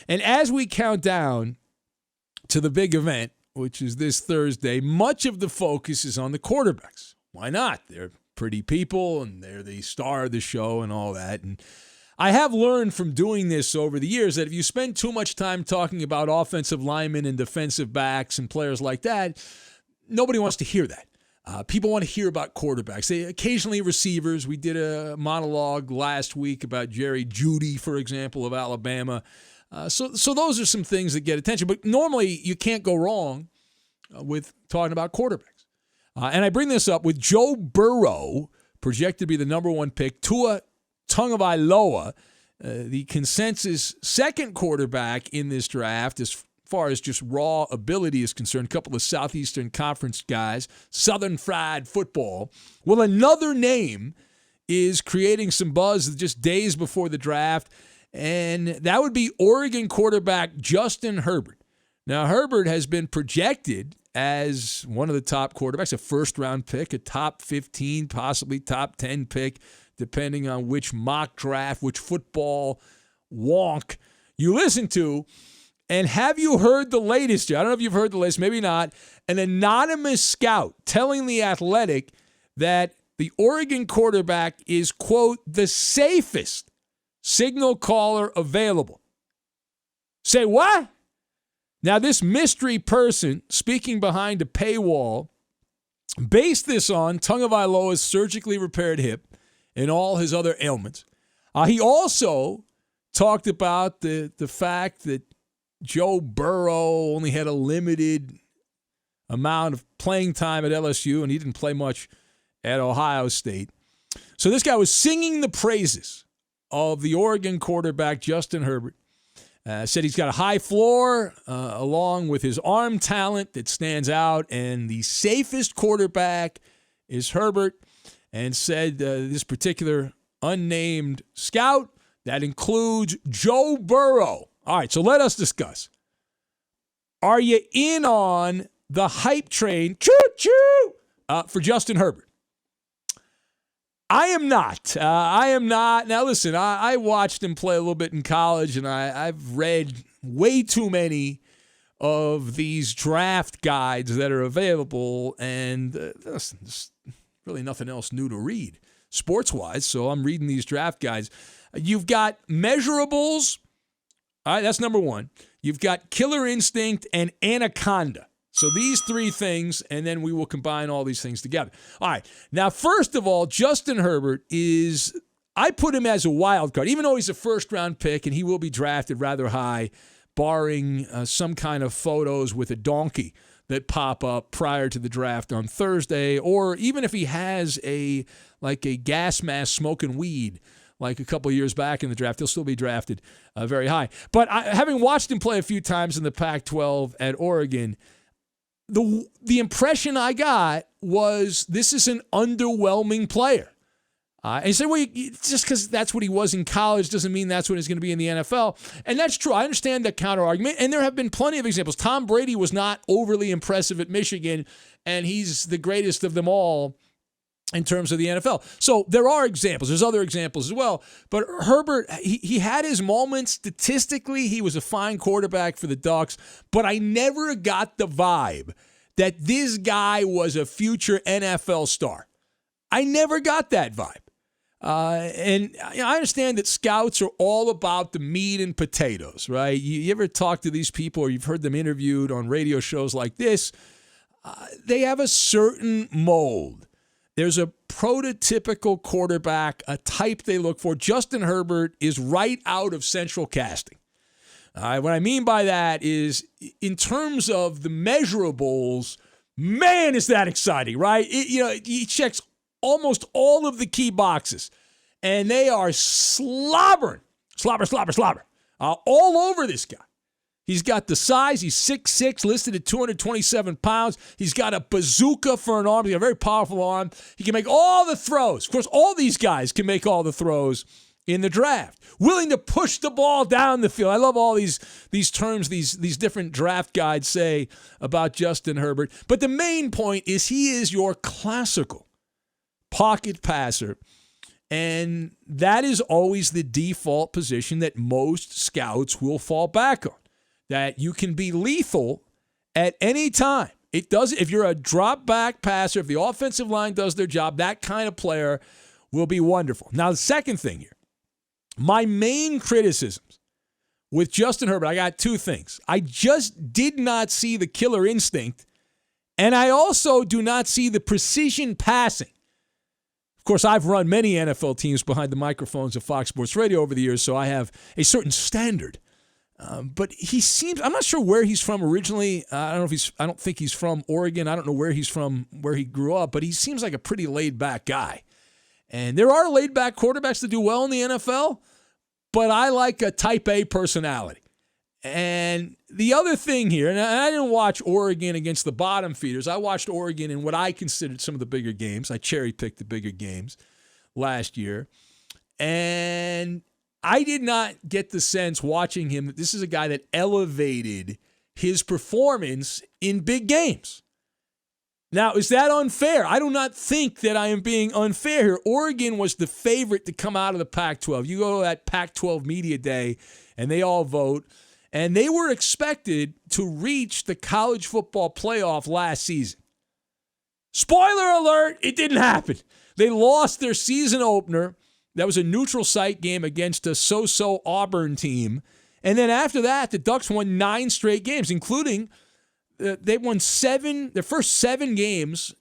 And as we count down to the big event, which is this Thursday, much of the focus is on the quarterbacks. Why not? They're pretty people, and they're the star of the show and all that. And I have learned from doing this over the years that if you spend too much time talking about offensive linemen and defensive backs and players like that, nobody wants to hear that. People want to hear about quarterbacks. They occasionally receivers. We did a monologue last week about Jerry Jeudy, for example, of Alabama. So those are some things that get attention. But normally you can't go wrong with talking about quarterbacks. And I bring this up with Joe Burrow, projected to be the number one pick, Tua Tagovailoa, the consensus second quarterback in this draft as far as just raw ability is concerned. A couple of Southeastern Conference guys, Southern Fried Football. Well, another name is creating some buzz just days before the draft, and that would be Oregon quarterback Justin Herbert. Now, Herbert has been projected as one of the top quarterbacks, a first-round pick, a top 15, possibly top 10 pick, depending on which mock draft, which football wonk you listen to. And have you heard the latest? I don't know if you've heard the latest, maybe not. An anonymous scout telling The Athletic that the Oregon quarterback is, quote, the safest signal caller available. Say what? Now, this mystery person speaking behind a paywall based this on Tagovailoa's surgically repaired hip and all his other ailments. He also talked about the fact that Joe Burrow only had a limited amount of playing time at LSU, and he didn't play much at Ohio State. So this guy was singing the praises of the Oregon quarterback, Justin Herbert. Said he's got a high floor along with his arm talent that stands out, and the safest quarterback is Herbert, and said this particular unnamed scout, that includes Joe Burrow. All right, so let us discuss. Are you in on the hype train, choo-choo, for Justin Herbert? I am not. Now, listen, I watched him play a little bit in college, and I've read way too many of these draft guides that are available, and there's really nothing else new to read sports-wise, so I'm reading these draft guides. You've got measurables. All right, that's number one. You've got killer instinct and anaconda. So these three things, and then we will combine all these things together. All right. Now, first of all, Justin Herbert I put him as a wild card, even though he's a first-round pick, and he will be drafted rather high, barring some kind of photos with a donkey that pop up prior to the draft on Thursday, or even if he has a gas mask smoking weed, like a couple years back in the draft, he'll still be drafted very high. But having watched him play a few times in the Pac-12 at Oregon, the impression I got was this is an underwhelming player. And you say, well, just because that's what he was in college doesn't mean that's what he's going to be in the NFL. And that's true. I understand that counter-argument, and there have been plenty of examples. Tom Brady was not overly impressive at Michigan, and he's the greatest of them all in terms of the NFL. So there are examples. There's other examples as well. But Herbert, he had his moments. Statistically, he was a fine quarterback for the Ducks. But I never got the vibe that this guy was a future NFL star. I never got that vibe. And I understand that scouts are all about the meat and potatoes, right? You ever talk to these people or you've heard them interviewed on radio shows like this, they have a certain mold. There's a prototypical quarterback, a type they look for. Justin Herbert is right out of central casting. What I mean by that is in terms of the measurables, man, is that exciting, right? He checks almost all of the key boxes, and they are slobber, all over this guy. He's got the size. He's 6'6", listed at 227 pounds. He's got a bazooka for an arm. He's got a very powerful arm. He can make all the throws. Of course, all these guys can make all the throws in the draft. Willing to push the ball down the field. I love all these terms these different draft guides say about Justin Herbert. But the main point is he is your classical pocket passer. And that is always the default position that most scouts will fall back on, that you can be lethal at any time. It does. If you're a drop back passer, if the offensive line does their job, that kind of player will be wonderful. Now, the second thing here, my main criticisms with Justin Herbert, I got two things. I just did not see the killer instinct, and I also do not see the precision passing. Of course, I've run many NFL teams behind the microphones of Fox Sports Radio over the years, so I have a certain standard. But he seems, I'm not sure where he's from originally. I don't think he's from Oregon. I don't know where he's from, where he grew up, but he seems like a pretty laid-back guy. And there are laid-back quarterbacks that do well in the NFL, but I like a type A personality. And the other thing here, and I didn't watch Oregon against the bottom feeders. I watched Oregon in what I considered some of the bigger games. I cherry-picked the bigger games last year. And I did not get the sense watching him that this is a guy that elevated his performance in big games. Now, is that unfair? I do not think that I am being unfair here. Oregon was the favorite to come out of the Pac-12. You go to that Pac-12 media day, and they all vote. And they were expected to reach the college football playoff last season. Spoiler alert, it didn't happen. They lost their season opener. That was a neutral site game against a so-so Auburn team. And then after that, the Ducks won 9 straight games, including they won their first 7 games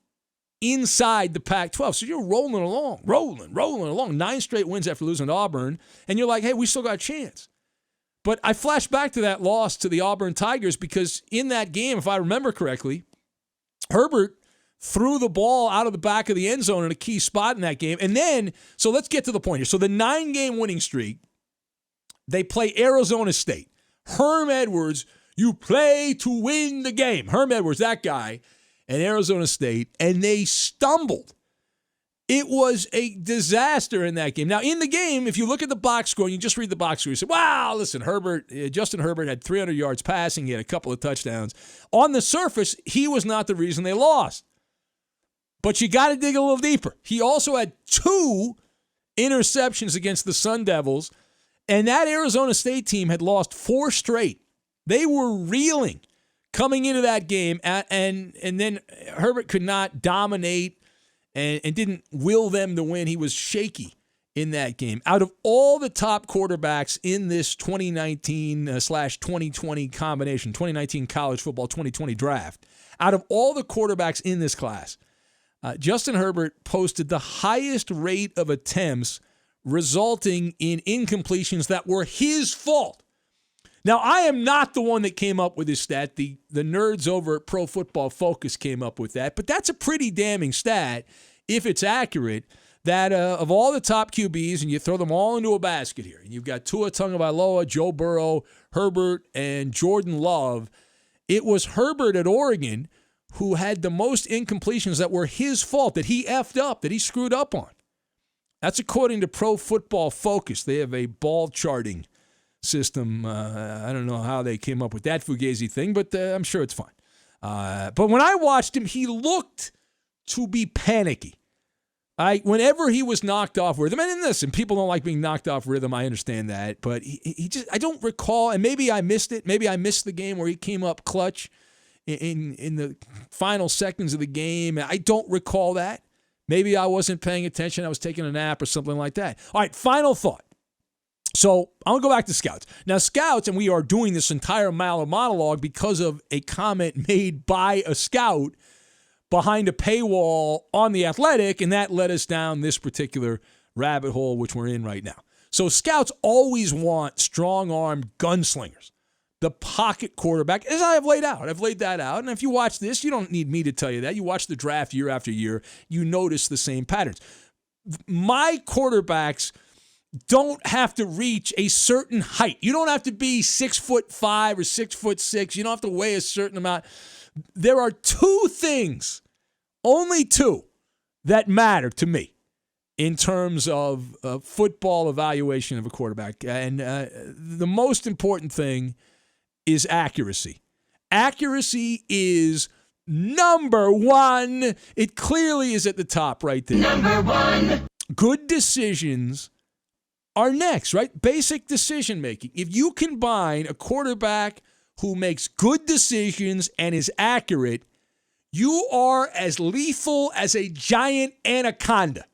inside the Pac-12. So you're rolling along. 9 straight wins after losing to Auburn. And you're like, hey, we still got a chance. But I flash back to that loss to the Auburn Tigers because in that game, if I remember correctly, Herbert threw the ball out of the back of the end zone in a key spot in that game. And then, so let's get to the point here. So the 9-game winning streak, they play Arizona State. Herm Edwards, you play to win the game. Herm Edwards, that guy, and Arizona State, and they stumbled. It was a disaster in that game. Now, in the game, if you look at the box score and you just read the box score, you say, wow, listen, Justin Herbert had 300 yards passing. He had a couple of touchdowns. On the surface, he was not the reason they lost. But you got to dig a little deeper. He also had 2 interceptions against the Sun Devils, and that Arizona State team had lost 4 straight. They were reeling coming into that game, and then Herbert could not dominate and didn't will them to win. He was shaky in that game. Out of all the top quarterbacks in this 2019/2020 combination, 2019 college football, 2020 draft, out of all the quarterbacks in this class, Justin Herbert posted the highest rate of attempts resulting in incompletions that were his fault. Now, I am not the one that came up with this stat. The nerds over at Pro Football Focus came up with that. But that's a pretty damning stat, if it's accurate, that of all the top QBs, and you throw them all into a basket here, and you've got Tua Tagovailoa, Joe Burrow, Herbert, and Jordan Love, it was Herbert at Oregon who had the most incompletions that were his fault, that he effed up, that he screwed up on. That's according to Pro Football Focus. They have a ball charting system. I don't know how they came up with that Fugazi thing, but I'm sure it's fine. But when I watched him, he looked to be panicky. Whenever he was knocked off rhythm, and listen, people don't like being knocked off rhythm, I understand that, but he just, I don't recall, and maybe I missed it, maybe I missed the game where he came up clutch in the final seconds of the game. I don't recall that. Maybe I wasn't paying attention, I was taking a nap or something like that. All right, final thought. So I'm going to go back to scouts. Now, scouts, and we are doing this entire monologue because of a comment made by a scout behind a paywall on The Athletic, and that led us down this particular rabbit hole, which we're in right now. So scouts always want strong-armed gunslingers, the pocket quarterback, as I have laid out. I've laid that out, and if you watch this, you don't need me to tell you that. You watch the draft year after year, you notice the same patterns. My quarterbacks don't have to reach a certain height. You don't have to be 6'5" or 6'6". You don't have to weigh a certain amount. There are 2 things, only 2, that matter to me in terms of football evaluation of a quarterback. And the most important thing is accuracy. Accuracy is number 1. It clearly is at the top right there. Number 1. good decisions are next, right? Basic decision making. If you combine a quarterback who makes good decisions and is accurate, you are as lethal as a giant anaconda.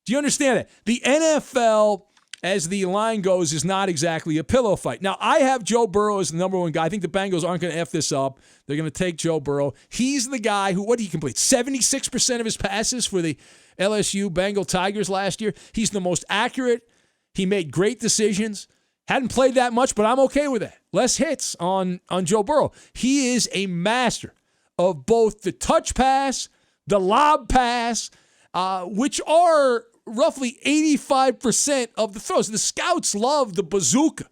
Do you understand that? The NFL, as the line goes, is not exactly a pillow fight. Now, I have Joe Burrow as the number one guy. I think the Bengals aren't going to F this up. They're going to take Joe Burrow. He's the guy who, what did he complete? 76% of his passes for the LSU Bengal Tigers last year. He's the most accurate. He made great decisions. Hadn't played that much, but I'm okay with that. Less hits on Joe Burrow. He is a master of both the touch pass, the lob pass, which are roughly 85% of the throws. The scouts love the bazooka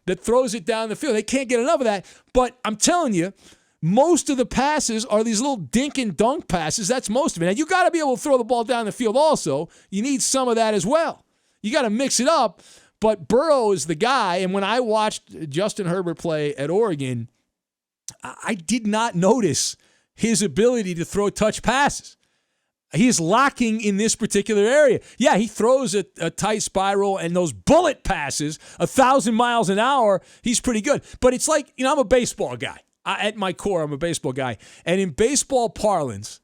that throws it down the field. They can't get enough of that. But I'm telling you, most of the passes are these little dink and dunk passes. That's most of it. Now, you got to be able to throw the ball down the field also. You need some of that as well. You got to mix it up. But Burrow is the guy, and when I watched Justin Herbert play at Oregon, I did not notice his ability to throw touch passes. He is lacking in this particular area. Yeah, he throws a tight spiral and those bullet passes, 1,000 miles an hour, he's pretty good. But it's like, I'm a baseball guy. At my core, I'm a baseball guy. And in baseball parlance,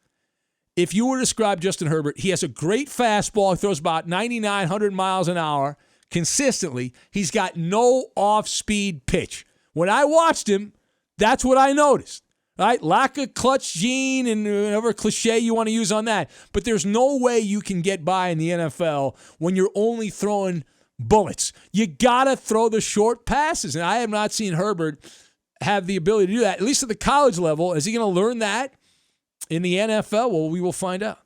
if you were to describe Justin Herbert, he has a great fastball. He throws about 99, 100 miles an hour consistently. He's got no off-speed pitch. When I watched him, that's what I noticed. Right? Lack of clutch gene and whatever cliche you want to use on that. But there's no way you can get by in the NFL when you're only throwing bullets. You got to throw the short passes. And I have not seen Herbert have the ability to do that, at least at the college level. Is he going to learn that in the NFL? Well, we will find out.